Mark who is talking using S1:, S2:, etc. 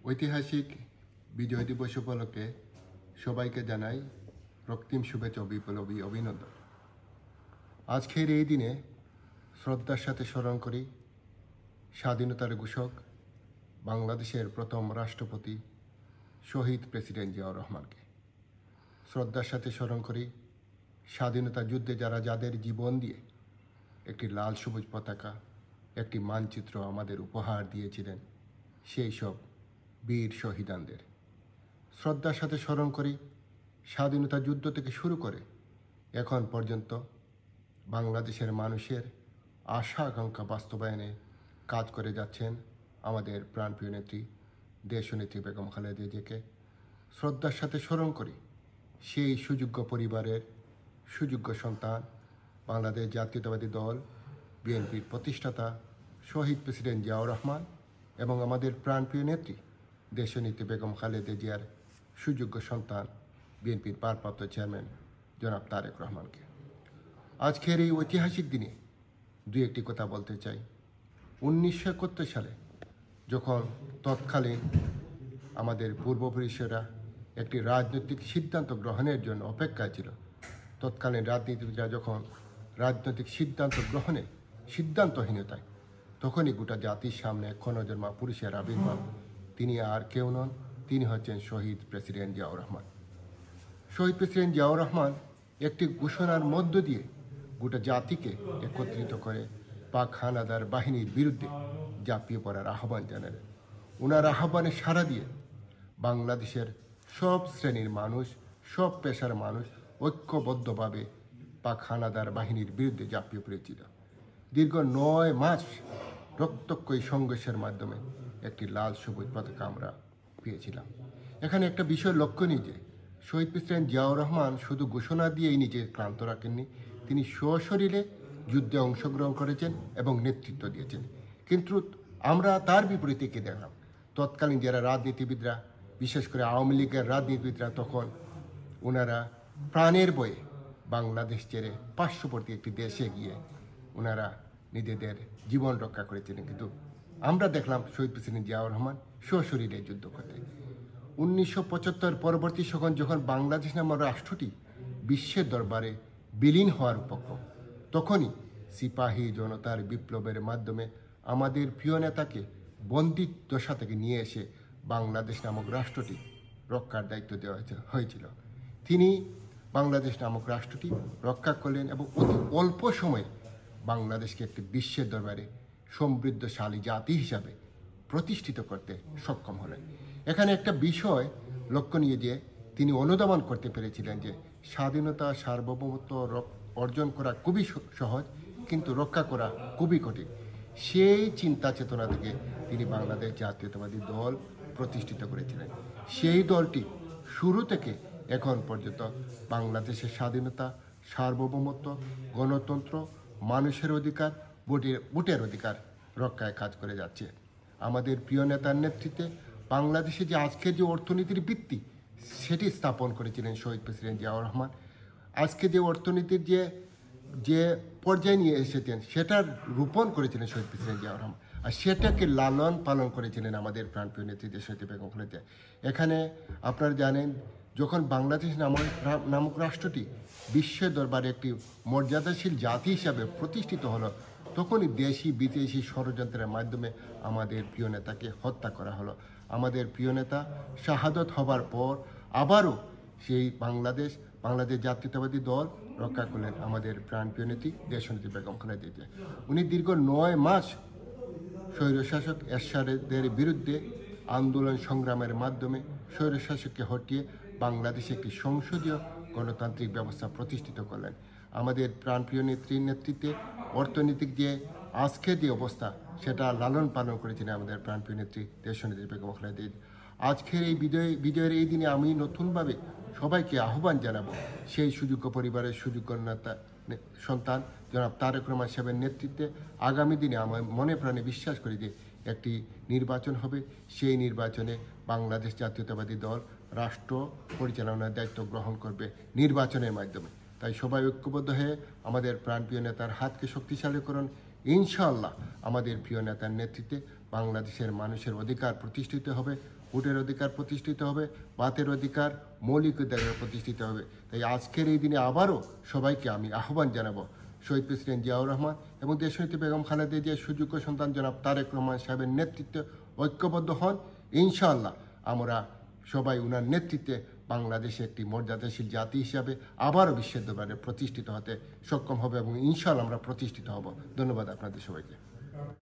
S1: ঐতিহাসিক বিজয় দিবস উপলক্ষে সবাইকে জানাই রক্তিম শুভেচ্ছা বিপ্লবী অভিনন্দন। আজকের এই দিনে শ্রদ্ধার সাথে স্মরণ করি স্বাধীনতার ঘোষক বাংলাদেশের প্রথম রাষ্ট্রপতি শহীদ প্রেসিডেন্ট জিয়াউর রহমানকে। শ্রদ্ধার সাথে স্মরণ করি স্বাধীনতা যুদ্ধে যাদের জীবন দিয়ে একটি লাল সবুজ পতাকা, একটি মানচিত্র আমাদের উপহার দিয়েছিলেন সেই সব বীর শহীদানদের। শ্রদ্ধার সাথে স্মরণ করি স্বাধীনতা যুদ্ধ থেকে শুরু করে এখন পর্যন্ত বাংলাদেশের মানুষের আশা আকাঙ্ক্ষা বাস্তবায়নে কাজ করে যাচ্ছেন আমাদের প্রাণপ্রিয় নেত্রী দেশনেত্রী বেগম খালেদা জিয়াকে। শ্রদ্ধার সাথে স্মরণ করি সেই সুযোগ্য পরিবারের সুযোগ্য সন্তান বাংলাদেশ জাতীয়তাবাদী দল বিএনপির প্রতিষ্ঠাতা শহীদ প্রেসিডেন্ট জিয়াউর রহমান এবং আমাদের প্রাণপ্রিয় নেত্রী দেশনেত্রী বেগম খালেদা জিয়ার সুযোগ্য সন্তান বিএনপির ভারপ্রাপ্ত চেয়ারম্যান জনাব তারেক রহমানকে। আজকের এই ঐতিহাসিক দিনে দুই একটি কথা বলতে চাই। 1971 সালে যখন তৎকালীন আমাদের পূর্বপুরুষেরা একটি রাজনৈতিক সিদ্ধান্ত গ্রহণের জন্য অপেক্ষায় ছিল, তৎকালীন রাজনীতিবিদরা যখন রাজনৈতিক সিদ্ধান্ত গ্রহণে সিদ্ধান্তহীনতায়, তখনই গোটা জাতির সামনে ক্ষণজন্মা পুরুষের আবির্ভাব। তিনি আর কেউ নন, তিনি হচ্ছেন শহীদ প্রেসিডেন্ট জিয়াউর রহমান। শহীদ প্রেসিডেন্ট জিয়াউর রহমান একটি ঘোষণার মধ্য দিয়ে গোটা জাতিকে একত্রিত করে পাক হানাদার বাহিনীর বিরুদ্ধে ঝাঁপিয়ে পড়ার আহ্বান জানালেন। ওনার আহ্বানে সাড়া দিয়ে বাংলাদেশের সব শ্রেণীর মানুষ, সব পেশার মানুষ ঐক্যবদ্ধভাবে পাক হানাদার বাহিনীর বিরুদ্ধে ঝাঁপিয়ে পড়েছিল। দীর্ঘ 9 মাস রক্তক্ষয়ী সংঘর্ষের মাধ্যমে একটি লাল সবুজ পতাকা আমরা পেয়েছিলাম। এখানে একটা বিষয় লক্ষণীয় যে শহীদ প্রেসিডেন্ট জিয়াউর রহমান শুধু ঘোষণা দিয়েই নিজে ক্লান্ত রাখেননি, তিনি সশরীরে যুদ্ধে অংশগ্রহণ করেছেন এবং নেতৃত্ব দিয়েছেন। কিন্তু আমরা তার বিপরীতে কে দেখলাম? তৎকালীন যারা রাজনীতিবিদরা, বিশেষ করে আওয়ামী লীগের রাজনীতিবিদরা, তখন ওনারা প্রাণের বয়ে বাংলাদেশ ছেড়ে পার্শ্ববর্তী একটি দেশে গিয়ে ওনারা নিজেদের জীবন রক্ষা করেছিলেন। কিন্তু আমরা দেখলাম শহীদ প্রেসিডেন্ট জিয়াউর রহমান সশরীরে যুদ্ধ করতে। 1975 পরবর্তী যখন বাংলাদেশ নামক রাষ্ট্রটি বিশ্বের দরবারে বিলীন হওয়ার উপক্রম, তখনই সিপাহী জনতার বিপ্লবের মাধ্যমে আমাদের প্রিয় নেতাকে বন্দী দশা থেকে নিয়ে এসে বাংলাদেশ নামক রাষ্ট্রটি রক্ষার দায়িত্ব দেওয়া হয়েছিল। তিনি বাংলাদেশ নামক রাষ্ট্রটি রক্ষা করলেন এবং অতি অল্প সময়ে বাংলাদেশকে একটি বিশ্বের দরবারে সমৃদ্ধশালী জাতি হিসাবে প্রতিষ্ঠিত করতে সক্ষম হলেন। এখানে একটা বিষয় লক্ষণীয় যে তিনি অনুধাবন করতে পেরেছিলেন যে স্বাধীনতা সার্বভৌমত্ব অর্জন করা খুবই সহজ, কিন্তু রক্ষা করা খুবই কঠিন। সেই চিন্তা চেতনা থেকে তিনি বাংলাদেশ জাতীয়তাবাদী দল প্রতিষ্ঠিত করেছিলেন। সেই দলটি শুরু থেকে এখন পর্যন্ত বাংলাদেশের স্বাধীনতা, সার্বভৌমত্ব, গণতন্ত্র, মানুষের অধিকার, ভোটের অধিকার রক্ষায় কাজ করে যাচ্ছে। আমাদের প্রিয় নেতার নেতৃত্বে বাংলাদেশে যে আজকের যে অর্থনীতির ভিত্তি, সেটি স্থাপন করেছিলেন শহীদ প্রেসিডেন্ট জিয়াউর রহমান। আজকে যে অর্থনীতির যে পর্যায়ে নিয়ে এসেছেন সেটার রূপণ করেছিলেন শহীদ প্রেসিডেন্ট জিয়াউর রহমান, আর সেটাকে লালন পালন করেছিলেন আমাদের প্রাণপ্রিয় নেত্রী দেশনেত্রী বেগম খালেদা জিয়া। এখানে আপনারা জানেন, যখন বাংলাদেশ নামক রাষ্ট্রটি বিশ্বের দরবারে একটি মর্যাদাশীল জাতি হিসাবে প্রতিষ্ঠিত হলো, তখনই দেশি বিদেশি ষড়যন্ত্রের মাধ্যমে আমাদের প্রিয় নেতাকে হত্যা করা হলো। আমাদের প্রিয় নেতা শাহাদত হবার পর আবারও সেই বাংলাদেশ জাতীয়তাবাদী দল রক্ষা করলেন আমাদের প্রাণপ্রিয় নেত্রী দেশনেত্রী বেগম খালেদা জিয়া। উনি দীর্ঘ 9 মাস স্বৈরশাসক এরশাদের বিরুদ্ধে আন্দোলন সংগ্রামের মাধ্যমে স্বৈরশাসককে হটিয়ে বাংলাদেশে একটি সংসদীয় গণতান্ত্রিক ব্যবস্থা প্রতিষ্ঠিত করলেন। আমাদের প্রাণপ্রিয় নেত্রীর নেতৃত্বে অর্থনৈতিক যে আজকের যে অবস্থা, সেটা লালন পালন করেছিলেন আমাদের প্রাণপ্রিয় নেত্রী দেশনেত্রী বেগম খালেদা জিয়া। আজকের এই বিজয়ের এই দিনে আমি নতুনভাবে সবাইকে আহ্বান জানাবো সেই সুযোগ্য পরিবারের সুযোগ্য নেতা সন্তান জনাব তারেক রহমান সাহেবের নেতৃত্বে আগামী দিনে আমার মনে প্রাণে বিশ্বাস করি যে একটি নির্বাচন হবে। সেই নির্বাচনে বাংলাদেশ জাতীয়তাবাদী দল রাষ্ট্র পরিচালনার দায়িত্ব গ্রহণ করবে নির্বাচনের মাধ্যমে। তাই সবাই ঐক্যবদ্ধ হয়ে আমাদের প্রাণপ্রিয় নেতার হাতকে শক্তিশালী করুন। ইনশাআল্লাহ আমাদের প্রিয় নেতার নেতৃত্বে বাংলাদেশের মানুষের অধিকার প্রতিষ্ঠিত হবে, ভোটের অধিকার প্রতিষ্ঠিত হবে, বাতের অধিকার, মৌলিক অধিকার প্রতিষ্ঠিত হবে। তাই আজকের এই দিনে আবারও সবাইকে আমি আহ্বান জানাবো, শহীদ প্রেসিডেন্ট জিয়াউর রহমান এবং দেশনেত্রী বেগম খালেদা জিয়ার সুযোগ্য সন্তান জনাব তারেক রহমান সাহেবের নেতৃত্বে ঐক্যবদ্ধ হন। ইনশাআল্লাহ আমরা সবাই উনার নেতৃত্বে বাংলাদেশে একটি মর্যাদাশীল জাতি হিসাবে আবারও বিশ্বের দরবারে প্রতিষ্ঠিত হতে সক্ষম হবে এবং ইনশাআল্লাহ আমরা প্রতিষ্ঠিত হব। ধন্যবাদ আপনাদের সবাইকে।